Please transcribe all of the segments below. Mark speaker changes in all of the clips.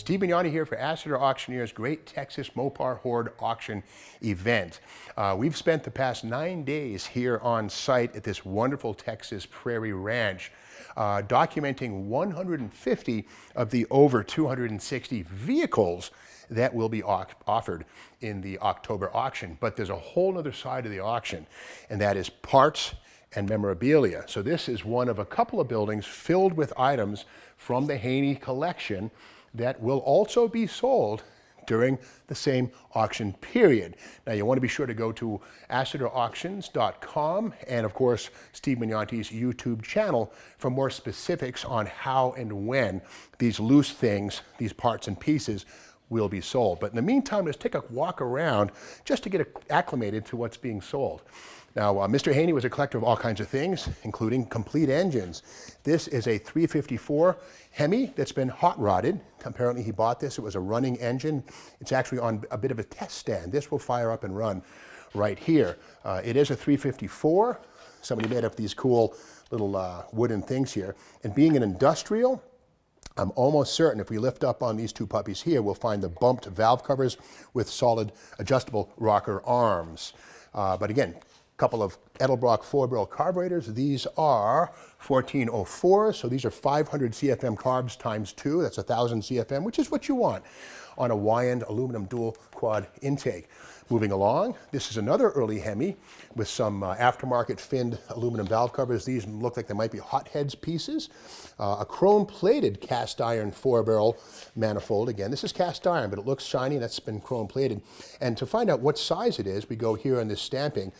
Speaker 1: Steve Bignani here for Astor Auctioneer's Great Texas Mopar Horde Auction event. We've spent the past 9 days here on site at this wonderful Texas Prairie Ranch, documenting 150 of the over 260 vehicles that will be offered in the October auction. But there's a whole other side of the auction, and that is parts and memorabilia. So this is one of a couple of buildings filled with items from the Hemi collection that will also be sold during the same auction period. Now you want to be sure to go to AstorAuctions.com and of course Steve Bignani's YouTube channel for more specifics on how and when these loose things, these parts and pieces, will be sold. But in the meantime, let's take a walk around just to get acclimated to what's being sold. Now, Mr. Hemi was a collector of all kinds of things, including complete engines. This is a 354 Hemi that's been hot rodded. Apparently he bought this, it was a running engine. It's actually on a bit of a test stand. This will fire up and run right here. It is a 354. Somebody made up these cool little wooden things here. And being an industrial, I'm almost certain if we lift up on these two puppies here, we'll find the bumped valve covers with solid adjustable rocker arms. But again, couple of Edelbrock 4-barrel carburetors. These are 1404, so these are 500 CFM carbs times 2. That's 1,000 CFM, which is what you want on a Y-end aluminum dual quad intake. Moving along, this is another early Hemi with some aftermarket finned aluminum valve covers. These look like they might be hotheads pieces. A chrome-plated cast iron 4-barrel manifold. Again, this is cast iron, but it looks shiny. That's been chrome-plated. And to find out what size it is, we go here on this stamping.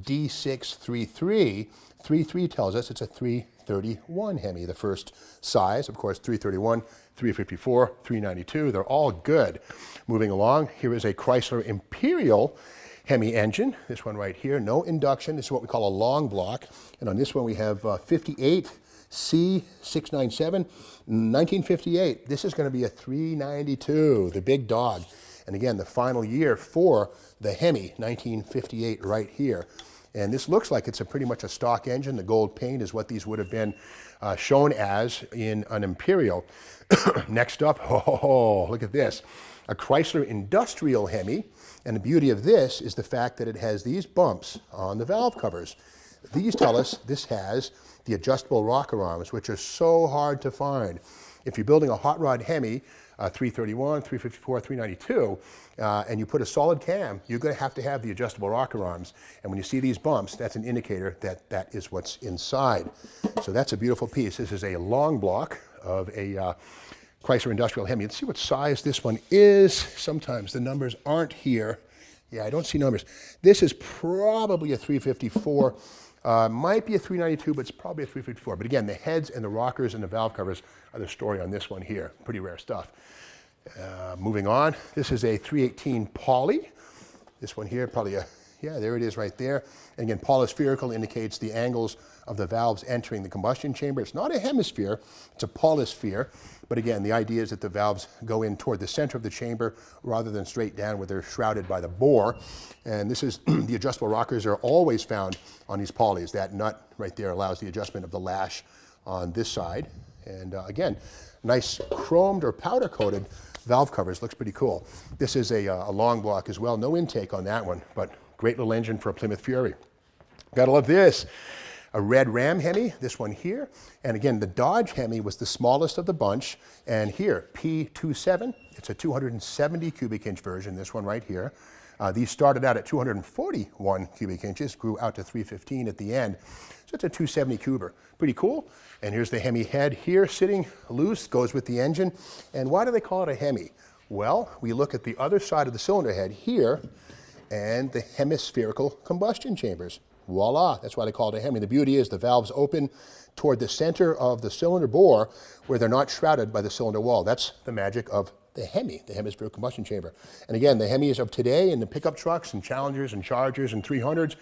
Speaker 1: D633. 33 tells us it's a 331 Hemi, the first size. Of course, 331, 354, 392. They're all good. Moving along, here is a Chrysler Imperial Hemi engine. This one right here, no induction. This is what we call a long block. And on this one, we have 58 C697, 1958. This is going to be a 392, the big dog. And again, the final year for the Hemi, 1958 right here. And this looks like it's pretty much a stock engine. The gold paint is what these would have been shown as in an Imperial. Next up, oh, look at this. A Chrysler Industrial Hemi. And the beauty of this is the fact that it has these bumps on the valve covers. These tell us this has the adjustable rocker arms, which are so hard to find. If you're building a hot rod Hemi, 331, 354, 392, and you put a solid cam, you're going to have the adjustable rocker arms. And when you see these bumps, that's an indicator that that is what's inside. So that's a beautiful piece. This is a long block of a Chrysler Industrial Hemi. Let's see what size this one is. Sometimes the numbers aren't here. Yeah, I don't see numbers. This is probably a 354. Might be a 392, but it's probably a 354. But again, the heads and the rockers and the valve covers are the story on this one here. Pretty rare stuff. Moving on, this is a 318 poly. This one here, probably a, yeah, there it is right there. And again, polyspherical indicates the angles of the valves entering the combustion chamber. It's not a hemisphere, it's a polysphere. But again, the idea is that the valves go in toward the center of the chamber rather than straight down where they're shrouded by the bore. And this is, the adjustable rockers are always found on these polys. That nut right there allows the adjustment of the lash on this side. And again, nice chromed or powder coated valve covers. Looks pretty cool. This is a long block as well. No intake on that one, but great little engine for a Plymouth Fury. Gotta love this. A red Ram Hemi, this one here. And again, the Dodge Hemi was the smallest of the bunch. And here, P27, it's a 270 cubic inch version, this one right here. These started out at 241 cubic inches, grew out to 315 at the end. So it's a 270 cuber. Pretty cool. And here's the Hemi head here sitting loose, goes with the engine. And why do they call it a Hemi? Well, we look at the other side of the cylinder head here and the hemispherical combustion chambers. Voila, that's why they call it a Hemi. The beauty is the valves open toward the center of the cylinder bore where they're not shrouded by the cylinder wall. That's the magic of the Hemi, the hemispherical combustion chamber. And again, the Hemis of today in the pickup trucks and Challengers and Chargers and 300s,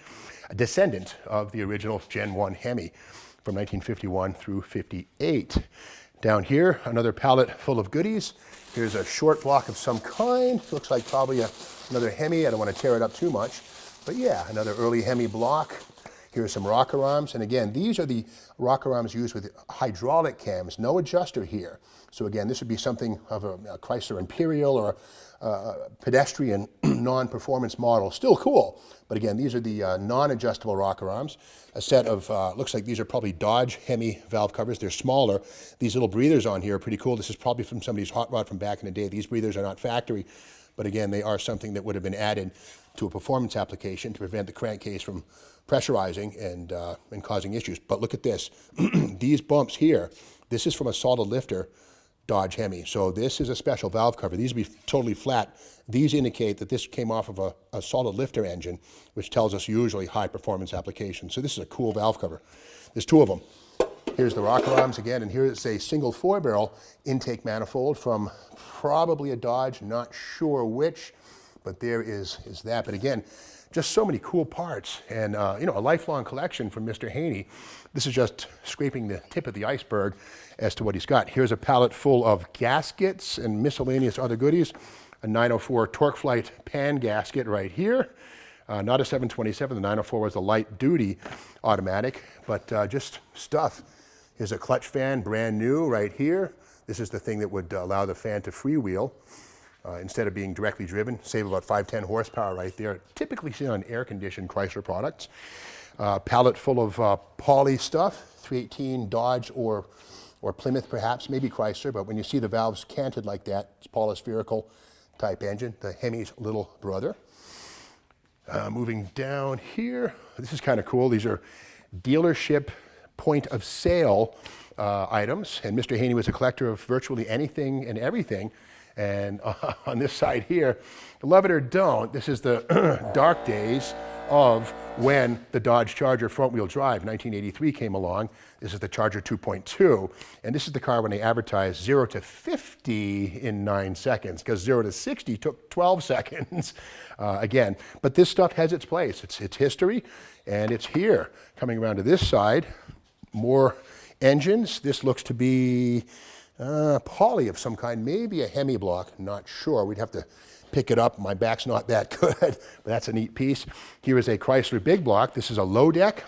Speaker 1: a descendant of the original Gen 1 Hemi from 1951 through 58. Down here, another pallet full of goodies. Here's a short block of some kind. Looks like probably another Hemi. I don't want to tear it up too much. But yeah, another early Hemi block. Here are some rocker arms, and again, these are the rocker arms used with hydraulic cams, no adjuster here. So again, this would be something of a Chrysler Imperial or a pedestrian non-performance model. Still cool, but again, these are the non-adjustable rocker arms. A set of, looks like these are probably Dodge Hemi valve covers. They're smaller. These little breathers on here are pretty cool. This is probably from somebody's hot rod from back in the day. These breathers are not factory, but again, they are something that would have been added to a performance application to prevent the crankcase from pressurizing and causing issues. But look at this. These bumps here, this is from a solid lifter Dodge Hemi. So this is a special valve cover. These would be totally flat. These indicate that this came off of a solid lifter engine, which tells us usually high performance application. So this is a cool valve cover. There's two of them. Here's the rocker arms again, and here's a single 4-barrel intake manifold from probably a Dodge, not sure which, but there is that. But again, just so many cool parts, and you know, a lifelong collection from Mr. Hemi. This is just scraping the tip of the iceberg as to what he's got. Here's a pallet full of gaskets and miscellaneous other goodies. A 904 Torque Flight pan gasket right here. Not a 727, the 904 was a light duty automatic, but just stuff. Here's a clutch fan, brand new right here. This is the thing that would allow the fan to freewheel instead of being directly driven. Save about 510 horsepower right there. Typically seen on air-conditioned Chrysler products. Pallet full of poly stuff, 318 Dodge or Plymouth perhaps, maybe Chrysler, but when you see the valves canted like that, it's polyspherical type engine, the Hemi's little brother. Moving down here, this is kind of cool. These are dealership point of sale items, and Mr. Hemi was a collector of virtually anything and everything. And on this side here, love it or don't, this is the dark days of when the Dodge Charger front-wheel drive, 1983, came along. This is the Charger 2.2, and this is the car when they advertised 0 to 50 in 9 seconds, because 0 to 60 took 12 seconds again. But this stuff has its place. It's history, and it's here. Coming around to this side, more engines. This looks to be poly of some kind, maybe a Hemi block, not sure. We'd have to pick it up. My back's not that good, but that's a neat piece. Here is a Chrysler Big Block. This is a low deck.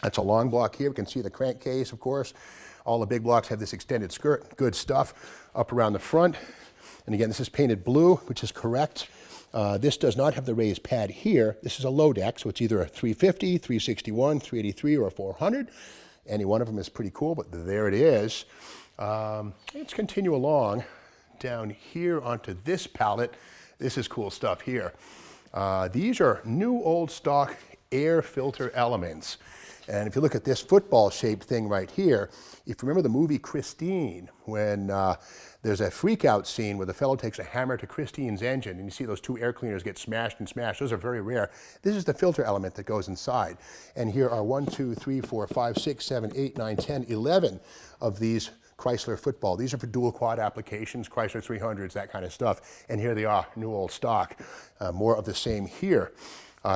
Speaker 1: That's a long block here. We can see the crankcase, of course. All the big blocks have this extended skirt. Good stuff up around the front. And again, this is painted blue, which is correct. This does not have the raised pad here. This is a low deck, so it's either a 350, 361, 383, or a 400. Any one of them is pretty cool, but there it is. Let's continue along down here onto this pallet. This is cool stuff here. These are new old stock air filter elements. And if you look at this football-shaped thing right here, if you remember the movie Christine, when there's a freak-out scene where the fellow takes a hammer to Christine's engine, and you see those two air cleaners get smashed and smashed. Those are very rare. This is the filter element that goes inside. And here are 1, 2, 3, 4, 5, 6, 7, 8, 9, 10, 11 of these Chrysler football. These are for dual quad applications, Chrysler 300s, that kind of stuff. And here they are, new old stock. More of the same here.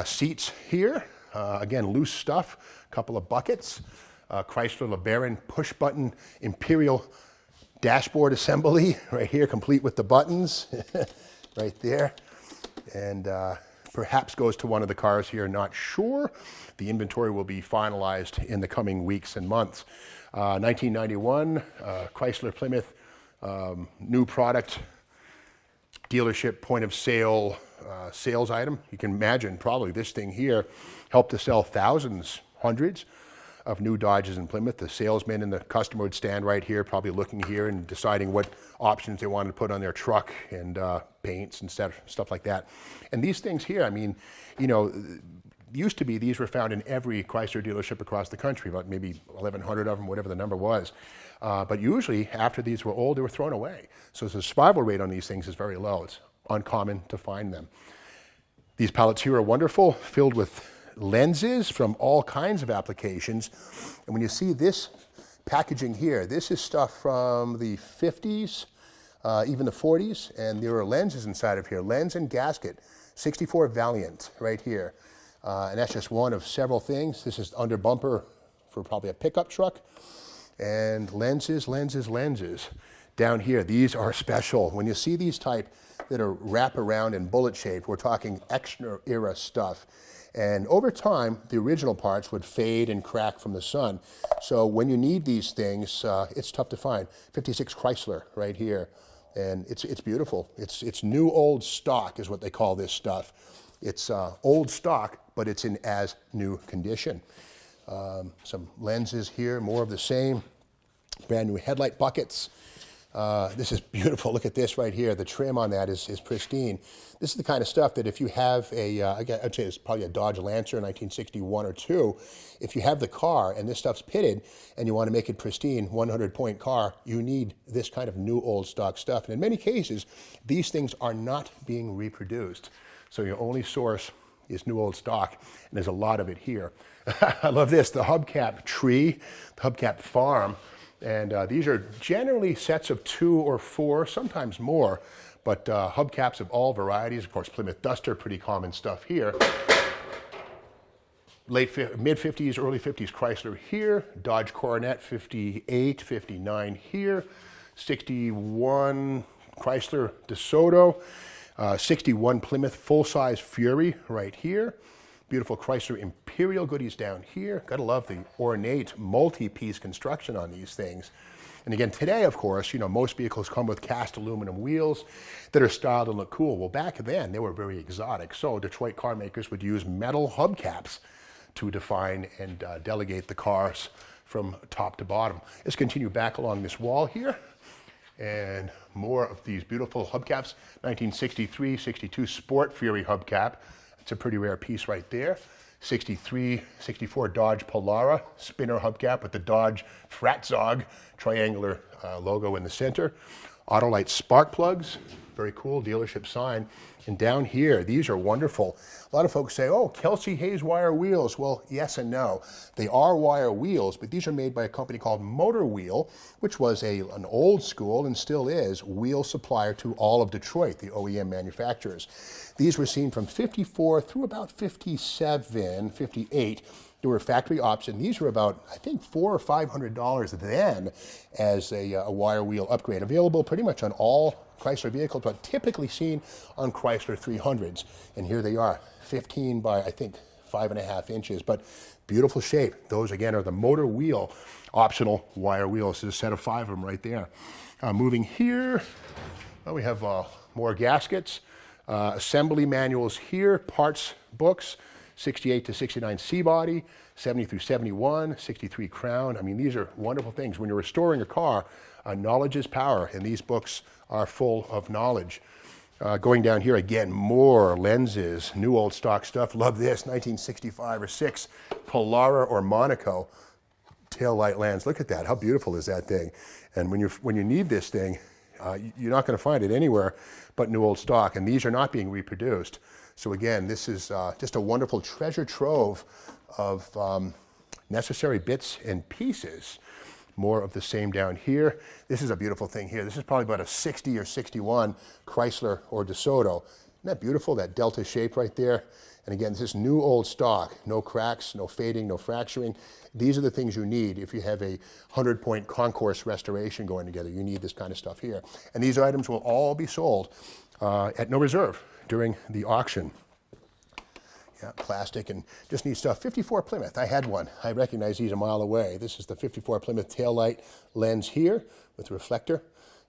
Speaker 1: Seats here, again, loose stuff, a couple of buckets. Chrysler LeBaron push button Imperial dashboard assembly right here, complete with the buttons right there. And perhaps goes to one of the cars here, not sure. The inventory will be finalized in the coming weeks and months. 1991, Chrysler Plymouth, new product, dealership point of sale sales item. You can imagine probably this thing here helped to sell thousands, hundreds of new Dodges in Plymouth. The salesman and the customer would stand right here, probably looking here and deciding what options they wanted to put on their truck and paints and stuff like that. And these things here, I mean, you know, used to be these were found in every Chrysler dealership across the country, about maybe 1,100 of them, whatever the number was. But usually, after these were old, they were thrown away. So the survival rate on these things is very low. It's uncommon to find them. These pallets here are wonderful, filled with lenses from all kinds of applications. And when you see this packaging here, this is stuff from the 50s, even the 40s, and there are lenses inside of here, lens and gasket, 64 Valiant right here. And that's just one of several things. This is under bumper for probably a pickup truck. And lenses, lenses, lenses. Down here, these are special. When you see these type that are wrap around and bullet shaped, we're talking extra era stuff. And over time, the original parts would fade and crack from the sun. So when you need these things, it's tough to find. 56 Chrysler right here. And it's beautiful. It's new old stock is what they call this stuff. It's old stock, but it's in as new condition. Some lenses here, more of the same. Brand new headlight buckets. This is beautiful. Look at this right here. The trim on that is pristine. This is the kind of stuff that if you have I'd say it's probably a Dodge Lancer 1961 or 2, if you have the car and this stuff's pitted and you want to make it pristine, 100-point car, you need this kind of new old stock stuff. And in many cases, these things are not being reproduced. So your only source is new old stock, and there's a lot of it here. I love this, the hubcap tree, the hubcap farm. And these are generally sets of 2 or 4, sometimes more, but hubcaps of all varieties. Of course, Plymouth Duster, pretty common stuff here. Mid-50s, early 50s Chrysler here. Dodge Coronet, 58, 59 here. 61 Chrysler DeSoto. 61 Plymouth full-size Fury right here. Beautiful Chrysler Imperial goodies down here. Gotta love the ornate multi-piece construction on these things. And again, today, of course, you know, most vehicles come with cast aluminum wheels that are styled and look cool. Well, back then, they were very exotic. So Detroit car makers would use metal hubcaps to define and delegate the cars from top to bottom. Let's continue back along this wall here. And more of these beautiful hubcaps. 1963, 62 Sport Fury hubcap. It's a pretty rare piece right there. 63, 64 Dodge Polara spinner hubcap with the Dodge Fratzog triangular logo in the center. Autolite spark plugs, very cool dealership sign. And down here, these are wonderful. A lot of folks say, oh, Kelsey Hayes wire wheels. Well, yes and no. They are wire wheels, but these are made by a company called Motor Wheel, which was an old school and still is wheel supplier to all of Detroit, the OEM manufacturers. These were seen from 54 through about 57, 58. They were factory option. These were about, I think, $400 or $500 then as a wire wheel upgrade. Available pretty much on all Chrysler vehicles, but typically seen on Chrysler 300s. And here they are, 15 by, I think, 5.5 inches, but beautiful shape. Those, again, are the Motor Wheel optional wire wheels. There's a set of 5 of them right there. Moving here, well, we have more gaskets. Assembly manuals here, parts books, 68 to 69 C-body, 70 through 71, 63 Crown. I mean, these are wonderful things. When you're restoring a car, knowledge is power, and these books are full of knowledge. Going down here again, more lenses, new old stock stuff. Love this, 1965 or 6 Polara or Monaco tail light lens. Look at that, how beautiful is that thing? And when you need this thing, you're not going to find it anywhere but new old stock, and these are not being reproduced. So again, this is just a wonderful treasure trove of necessary bits and pieces. More of the same down here. This is a beautiful thing here. This is probably about a 60 or 61 Chrysler or DeSoto. Isn't that beautiful, that delta shape right there? And again, this is new old stock. No cracks, no fading, no fracturing. These are the things you need if you have a 100-point concourse restoration going together. You need this kind of stuff here. And these items will all be sold at no reserve during the auction. Yeah, plastic and just neat stuff. 54 Plymouth, I had one. I recognize these a mile away. This is the 54 Plymouth taillight lens here with reflector.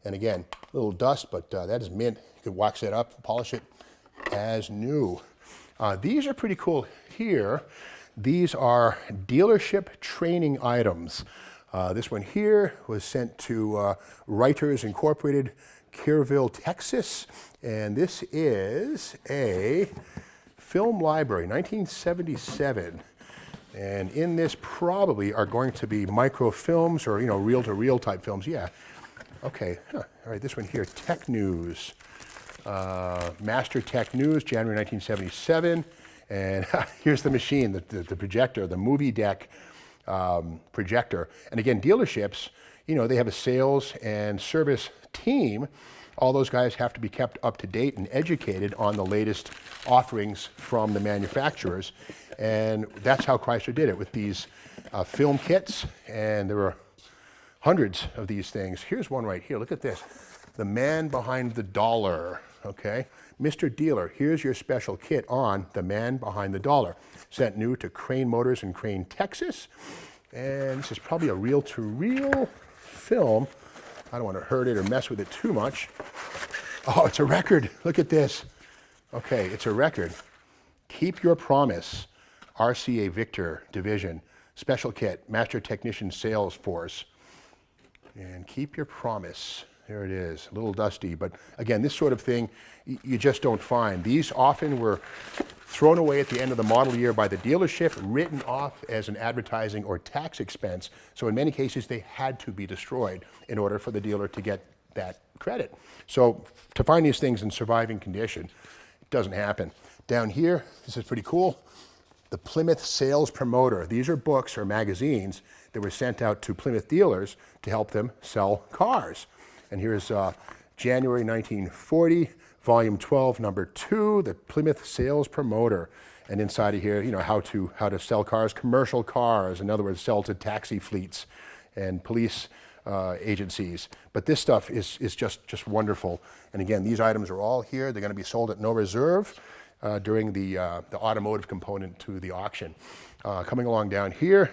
Speaker 1: And again, a little dust, but that is mint. You could wax it up, polish it as new. These are pretty cool here. These are dealership training items. This one here was sent to Writers Incorporated, Kerrville, Texas. And this is a film library, 1977. And in this probably are going to be microfilms or, reel-to-reel type films. Yeah. Okay. Huh. All right, this one here, Tech News. Master Tech News, January 1977. And here's the machine, the projector, the movie deck projector. And again, dealerships, they have a sales and service team. All those guys have to be kept up to date and educated on the latest offerings from the manufacturers. And that's how Chrysler did it with these film kits. And there were hundreds of these things. Here's one right here. Look at this. The man behind the dollar. okay? Mr. Dealer, here's your special kit on The Man Behind the Dollar. Sent new to Crane Motors in Crane, Texas. And this is probably a reel-to-reel film. I don't want to hurt it or mess with it too much. Oh, it's a record. Look at this. Okay, it's a record. Keep Your Promise, RCA Victor Division, Special Kit, Master Technician Sales Force. And Keep Your Promise. There it is, a little dusty, but again, this sort of thing you just don't find. These often were thrown away at the end of the model year by the dealership, written off as an advertising or tax expense. So in many cases, they had to be destroyed in order for the dealer to get that credit. So to find these things in surviving condition, it doesn't happen. Down here, this is pretty cool. The Plymouth Sales Promoter. These are books or magazines that were sent out to Plymouth dealers to help them sell cars. And here's January 1940, volume 12, number 2, the Plymouth Sales Promoter. And inside of here, you know, how to sell cars, commercial cars, in other words, sell to taxi fleets and police agencies. But this stuff is just wonderful. And again, these items are all here. They're going to be sold at no reserve during the automotive component to the auction. Coming along down here,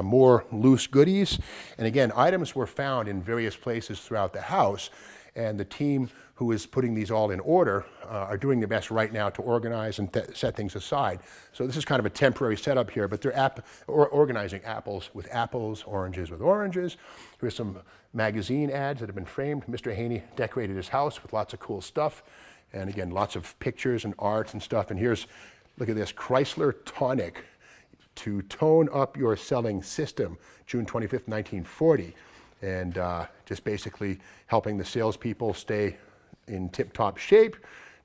Speaker 1: more loose goodies. And again, items were found in various places throughout the house, and the team who is putting these all in order are doing their best right now to organize and set things aside. So this is kind of a temporary setup here, but they're organizing apples with apples, oranges with oranges. Here's some magazine ads that have been framed. Mr. Hemi decorated his house with lots of cool stuff. And again, lots of pictures and art and stuff. And here's, look at this, Chrysler Tonic, to tone up your selling system, June 25th, 1940. And just basically helping the salespeople stay in tip-top shape,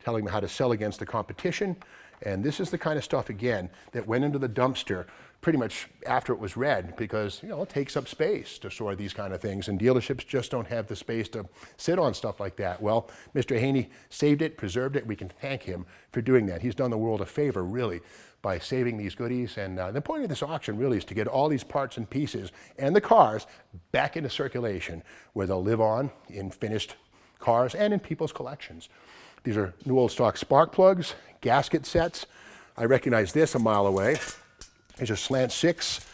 Speaker 1: telling them how to sell against the competition. And this is the kind of stuff, again, that went into the dumpster pretty much after it was read, because, you know, it takes up space to store these kind of things, and dealerships just don't have the space to sit on stuff like that. Well, Mr. Hemi saved it, preserved it. We can thank him for doing that. He's done the world a favor, really, by saving these goodies. And the point of this auction really is to get all these parts and pieces and the cars back into circulation, where they'll live on in finished cars and in people's collections. These are new old stock spark plugs, gasket sets. I recognize this a mile away. These are Slant 6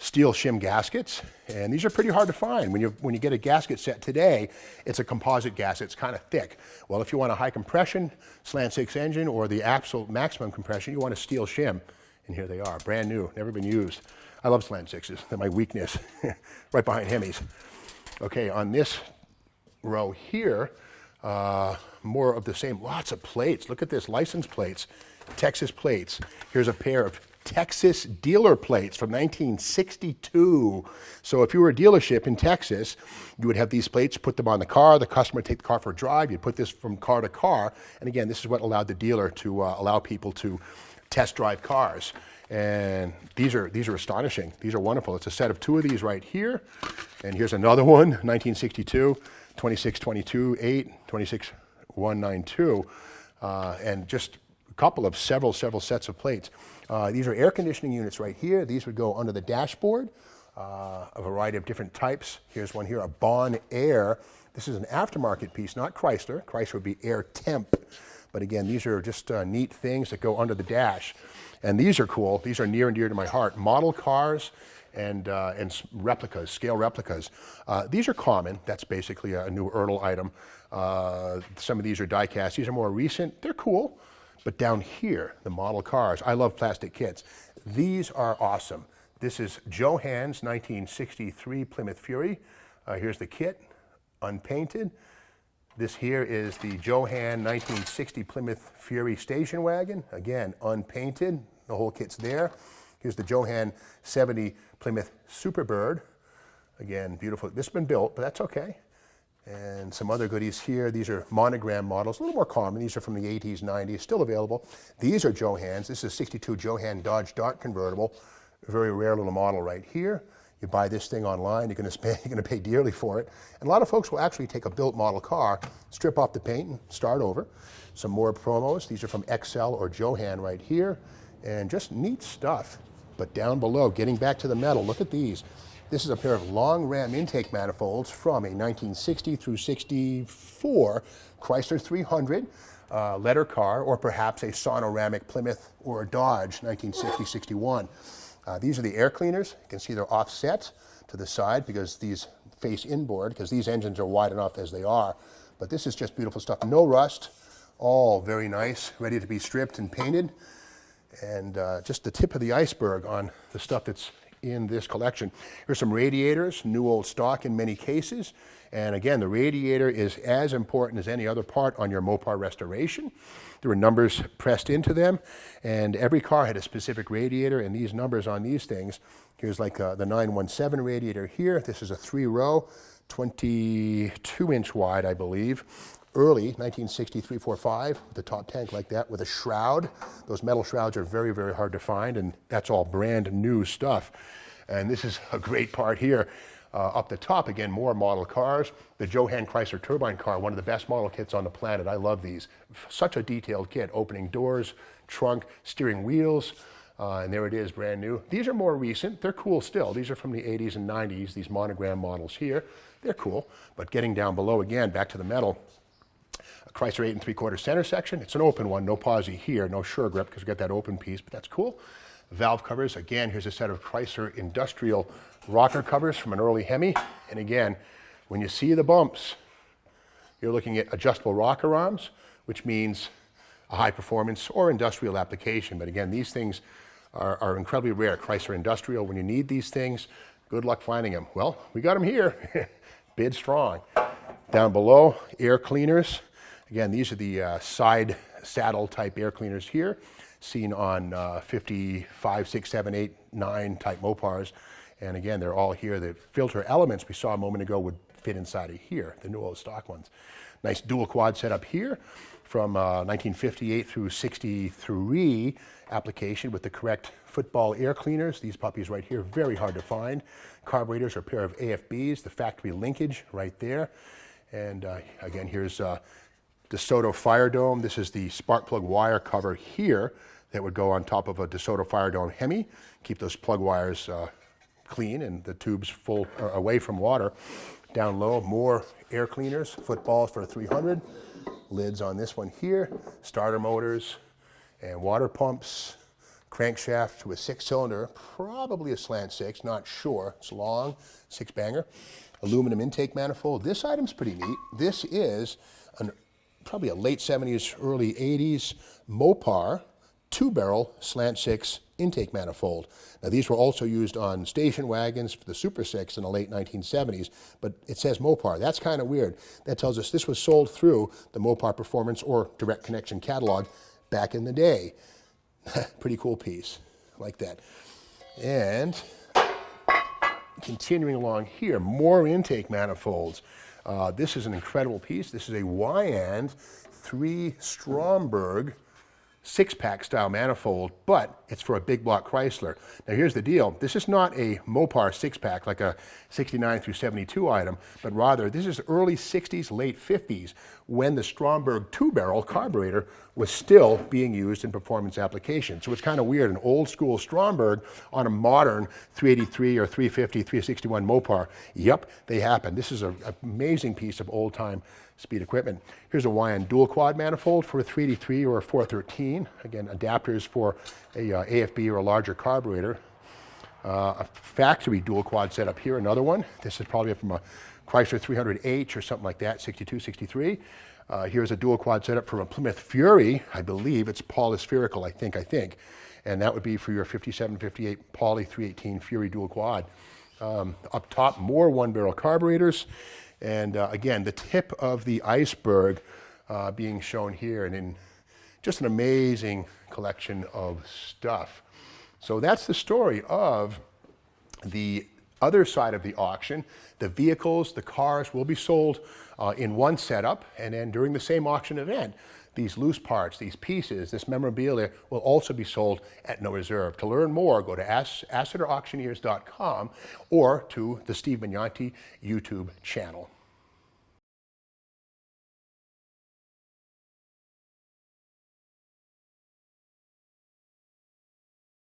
Speaker 1: steel shim gaskets, and these are pretty hard to find. When you get a gasket set today, it's a composite gasket. It's kind of thick. Well, if you want a high compression Slant 6 engine or the absolute maximum compression, you want a steel shim. And here they are, brand new, never been used. I love Slant 6s. They're my weakness, right behind Hemis. Okay, on this row here, more of the same, lots of plates. Look at this, license plates, Texas plates. Here's a pair of Texas dealer plates from 1962. So if you were a dealership in Texas, you would have these plates, put them on the car, the customer would take the car for a drive, you'd put this from car to car, and again, this is what allowed the dealer to allow people to test drive cars. And these are astonishing. These are wonderful. It's a set of 2 of these right here, and here's another one, 1962, 2622-8, 26192, and just a couple of several sets of plates. These are air conditioning units right here. These would go under the dashboard, a variety of different types. Here's one here, a Bon Air. This is an aftermarket piece, not Chrysler. Chrysler would be Air Temp. But again, these are just neat things that go under the dash. And these are cool. These are near and dear to my heart. Model cars and replicas, scale replicas. These are common. That's basically a new Erdl item. Some of these are die cast. These are more recent. They're cool. But down here, the model cars, I love plastic kits. These are awesome. This is Johan's 1963 Plymouth Fury. Here's the kit, unpainted. This here is the Johan 1960 Plymouth Fury station wagon. Again, unpainted. The whole kit's there. Here's the Johan 70 Plymouth Superbird. Again, beautiful. This has been built, but that's okay. And some other goodies here. These are monogram models, a little more common. These are from the 80s, 90s, still available. These are Johans. This is 62 Johan Dodge Dart convertible. A very rare little model right here. You buy this thing online, you're going to pay dearly for it. And a lot of folks will actually take a built model car, strip off the paint, and start over. Some more promos. These are from XL or Johan right here. And just neat stuff. But down below, getting back to the metal, look at these. This is a pair of long ram intake manifolds from a 1960 through 64 Chrysler 300. letter car, or perhaps a sonoramic Plymouth or a Dodge 1960-61. These are the air cleaners. You can see they're offset to the side because these face inboard, because these engines are wide enough as they are. But this is just beautiful stuff. No rust, all very nice, ready to be stripped and painted. And just the tip of the iceberg on the stuff that's in this collection. Here's some radiators, new old stock in many cases. And again, the radiator is as important as any other part on your Mopar restoration. There were numbers pressed into them, and every car had a specific radiator, and these numbers on these things, here's like the 917 radiator here. This is a 3-row, 22-inch wide, I believe. Early 1960 345, with the top tank like that, with a shroud. Those metal shrouds are very, very hard to find, and that's all brand new stuff. And this is a great part here. Up the top, again, more model cars. The Johan Chrysler turbine car, one of the best model kits on the planet. I love these. Such a detailed kit. Opening doors, trunk, steering wheels, and there it is, brand new. These are more recent. They're cool still. These are from the 80s and 90s, these monogram models here. They're cool, but getting down below again, back to the metal. A Chrysler 8 3/4 center section. It's an open one, no posi here, no sure grip because we got that open piece, but that's cool. Valve covers, again, here's a set of Chrysler industrial rocker covers from an early Hemi. And again, when you see the bumps, you're looking at adjustable rocker arms, which means a high performance or industrial application. But again, these things are incredibly rare. Chrysler industrial, when you need these things, good luck finding them. Well, we got them here. Bid strong. Down below, air cleaners. Again, these are the side saddle type air cleaners here, seen on 55, 6, 7, 8, 9 type Mopars. And again, they're all here. The filter elements we saw a moment ago would fit inside of here, the new old stock ones. Nice dual quad setup here from 1958 through 63 application with the correct football air cleaners. These puppies right here, very hard to find. Carburetors are a pair of AFBs, the factory linkage right there. And again, here's DeSoto Fire Dome. This is the spark plug wire cover here that would go on top of a DeSoto Fire Dome Hemi. Keep those plug wires clean and the tubes full away from water. Down low, more air cleaners, footballs for a 300. Lids on this one here, starter motors and water pumps. Crankshaft to a 6-cylinder, probably a Slant 6, not sure. It's long, 6-banger. Aluminum intake manifold. This item's pretty neat. This is probably a late 70s, early 80s Mopar 2-barrel Slant 6 intake manifold. Now these were also used on station wagons for the Super 6 in the late 1970s, but it says Mopar. That's kind of weird. That tells us this was sold through the Mopar Performance or Direct Connection catalog back in the day. Pretty cool piece, like that. And continuing along here, more intake manifolds. This is an incredible piece. This is a Wagon 3 Stromberg 6-pack style manifold, but it's for a big block Chrysler. Now here's the deal. This is not a Mopar 6-pack like a 69 through 72 item, but rather this is early 60s, late 50s when the Stromberg 2-barrel carburetor was still being used in performance applications. So it's kind of weird, an old school Stromberg on a modern 383 or 350, 361 Mopar. Yep, they happen. This is an amazing piece of old time speed equipment. Here's a Wagon dual quad manifold for a 383 or a 413. Again, adapters for a AFB or a larger carburetor. A factory dual quad setup here, another one. This is probably from a Chrysler 300H or something like that, 62, 63. Here's a dual quad setup from a Plymouth Fury. I believe it's polyspherical, I think. And that would be for your 57, 58 Poly 318 Fury dual quad. Up top, more 1-barrel carburetors. And again, the tip of the iceberg being shown here, and in just an amazing collection of stuff. So that's the story of the other side of the auction. The vehicles, the cars will be sold in one setup, and then during the same auction event, these loose parts, these pieces, this memorabilia will also be sold at no reserve. To learn more, go to AssetOrAuctioneers.com or to the Steve Magnanti YouTube channel.